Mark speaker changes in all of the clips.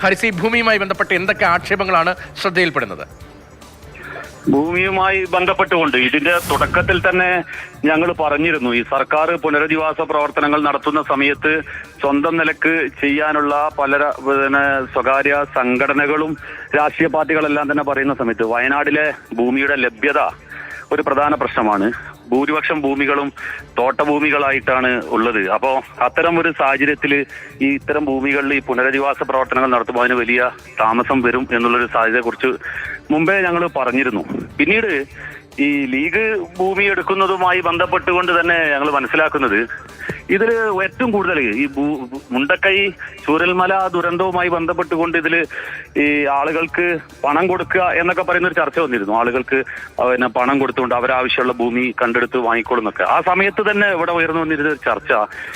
Speaker 1: ഹരിസി, ഭൂമിയുമായി ബന്ധപ്പെട്ട് എന്തൊക്കെ ആക്ഷേപങ്ങളാണ് ശ്രദ്ധയിൽപ്പെടുന്നത്?
Speaker 2: ഭൂമിയുമായി ബന്ധപ്പെട്ടുകൊണ്ട് ഇതിന്റെ തുടക്കത്തിൽ തന്നെ ഞങ്ങൾ പറഞ്ഞിരുന്നു, ഈ സർക്കാർ പുനരധിവാസ പ്രവർത്തനങ്ങൾ നടത്തുന്ന സമയത്ത് സ്വന്തം നിലക്ക് ചെയ്യാനുള്ള പല സ്വകാര്യ സംഘടനകളും രാഷ്ട്രീയ പാർട്ടികളെല്ലാം തന്നെ പറയുന്ന സമയത്ത് വയനാടിലെ ഭൂമിയുടെ ലഭ്യത ഒരു പ്രധാന പ്രശ്നമാണ്. ഭൂരിപക്ഷം ഭൂമികളും തോട്ടഭൂമികളായിട്ടാണ് ഉള്ളത്. അപ്പോൾ അത്തരം ഒരു സാഹചര്യത്തിൽ ഈ ഇത്തരം ഭൂമികളിൽ ഈ പുനരധിവാസ പ്രവർത്തനങ്ങൾ നടത്തുമ്പോൾ അതിന് വലിയ താമസം വരും എന്നുള്ളൊരു സാധ്യതയെക്കുറിച്ച് മുമ്പേ ഞങ്ങൾ പറഞ്ഞിരുന്നു. പിന്നീട് ഈ ലീഗ് ഭൂമി എടുക്കുന്നതുമായി ബന്ധപ്പെട്ടുകൊണ്ട് തന്നെ ഞങ്ങൾ മനസ്സിലാക്കുന്നത് ഇതിൽ ഏറ്റവും കൂടുതൽ ഈ മുണ്ടക്കൈ ചൂരൽമല ദുരന്തവുമായി ബന്ധപ്പെട്ടുകൊണ്ട് ഇതിൽ ഈ ആളുകൾക്ക് പണം കൊടുക്കുക എന്നൊക്കെ പറയുന്ന ഒരു ചർച്ച വന്നിരുന്നു. ആളുകൾക്ക് പണം കൊടുത്തുകൊണ്ട് അവരാവശ്യമുള്ള ഭൂമി കണ്ടെടുത്ത് വാങ്ങിക്കൊള്ളുന്നൊക്കെ. ആ സമയത്ത് തന്നെ ഇവിടെ ഉയർന്നു വന്നിരുന്ന ഒരു ചർച്ച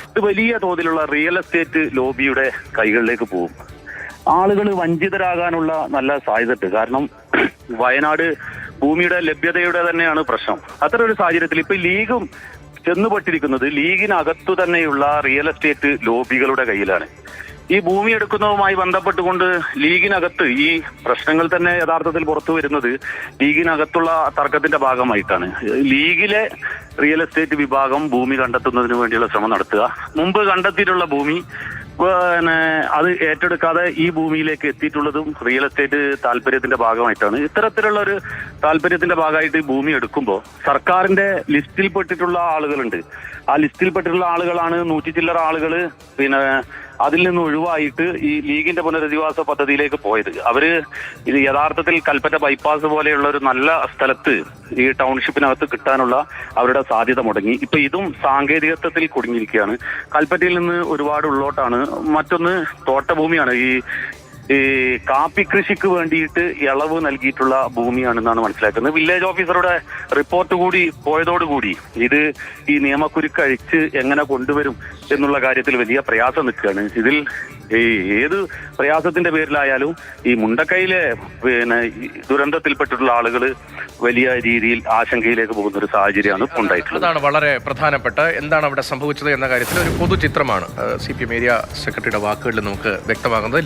Speaker 2: ഇത് വലിയ തോതിലുള്ള റിയൽ എസ്റ്റേറ്റ് ലോബിയുടെ കൈകളിലേക്ക് പോകും. ആളുകൾ വഞ്ചിതരാകാനുള്ള നല്ല സാധ്യതയുണ്ട്. കാരണം വയനാട് ഭൂമിയുടെ ലഭ്യതയുടെ തന്നെയാണ് പ്രശ്നം. അത്തരം ഒരു സാഹചര്യത്തിൽ ഇപ്പൊ ലീഗും ചെന്നുപെട്ടിരിക്കുന്നത് ലീഗിനകത്തു തന്നെയുള്ള റിയൽ എസ്റ്റേറ്റ് ലോബികളുടെ കയ്യിലാണ്. ഈ ഭൂമി എടുക്കുന്നതുമായി ബന്ധപ്പെട്ടുകൊണ്ട് ലീഗിനകത്ത് ഈ പ്രശ്നങ്ങൾ തന്നെ യഥാർത്ഥത്തിൽ പുറത്തു വരുന്നത് ലീഗിനകത്തുള്ള തർക്കത്തിന്റെ ഭാഗമായിട്ടാണ്. ലീഗിലെ റിയൽ എസ്റ്റേറ്റ് വിഭാഗം ഭൂമി കണ്ടെത്തുന്നതിന് വേണ്ടിയുള്ള ശ്രമം നടത്തുക, മുമ്പ് കണ്ടെത്തിയിട്ടുള്ള ഭൂമി അത് ഏറ്റെടുക്കാതെ ഈ ഭൂമിയിലേക്ക് എത്തിയിട്ടുള്ളതും റിയൽ എസ്റ്റേറ്റ് താല്പര്യത്തിന്റെ ഭാഗമായിട്ടാണ്. ഇത്തരത്തിലുള്ള ഒരു താല്പര്യത്തിന്റെ ഭാഗമായിട്ട് ഈ ഭൂമി എടുക്കുമ്പോൾ സർക്കാരിന്റെ ലിസ്റ്റിൽപ്പെട്ടിട്ടുള്ള ആളുകളുണ്ട്. ആ ലിസ്റ്റിൽപ്പെട്ടിട്ടുള്ള ആളുകളാണ് 100 ചില്ലറ ആളുകൾ അതിൽ നിന്ന് ഒഴിവായിട്ട് ഈ ലീഗിന്റെ പുനരധിവാസ പദ്ധതിയിലേക്ക് പോയത്. അവര് ഇത് യഥാർത്ഥത്തിൽ കൽപ്പറ്റ ബൈപ്പാസ് പോലെയുള്ള ഒരു നല്ല സ്ഥലത്ത് ഈ ടൗൺഷിപ്പിനകത്ത് കിട്ടാനുള്ള അവരുടെ സാധ്യത മുടങ്ങി. ഇപ്പൊ ഇതും സാങ്കേതികത്വത്തിൽ കുടുങ്ങിയിരിക്കുകയാണ്. കൽപ്പറ്റയിൽ നിന്ന് ഒരുപാട് ഉള്ളോട്ടാണ്. മറ്റൊന്ന് തോട്ടഭൂമിയാണ്. ഈ കാപ്പി കൃഷിക്ക് വേണ്ടിയിട്ട് ഇളവ് നൽകിയിട്ടുള്ള ഭൂമിയാണെന്നാണ് മനസ്സിലാക്കുന്നത്. വില്ലേജ് ഓഫീസറുടെ റിപ്പോർട്ട് കൂടി പോയതോടുകൂടി ഇത് ഈ നിയമക്കുരുക്കഴിച്ച് എങ്ങനെ കൊണ്ടുവരും എന്നുള്ള കാര്യത്തിൽ വലിയ പ്രയാസം നിൽക്കുകയാണ്. ഇതിൽ ഏത് പ്രയാസത്തിന്റെ പേരിലായാലും ഈ മുണ്ടക്കൈയിലെ ദുരന്തത്തിൽപ്പെട്ടിട്ടുള്ള ആളുകൾ വലിയ രീതിയിൽ ആശങ്കയിലേക്ക് പോകുന്ന ഒരു സാഹചര്യമാണ് ഉണ്ടായിട്ടുള്ളത്.
Speaker 1: അതാണ് വളരെ പ്രധാനപ്പെട്ട എന്താണ് അവിടെ സംഭവിച്ചത് എന്ന കാര്യത്തിൽ ഒരു പൊതുചിത്രമാണ് CPM ഏരിയ സെക്രട്ടറിയുടെ വാക്കുകളിൽ നമുക്ക് വ്യക്തമാകുന്നത്.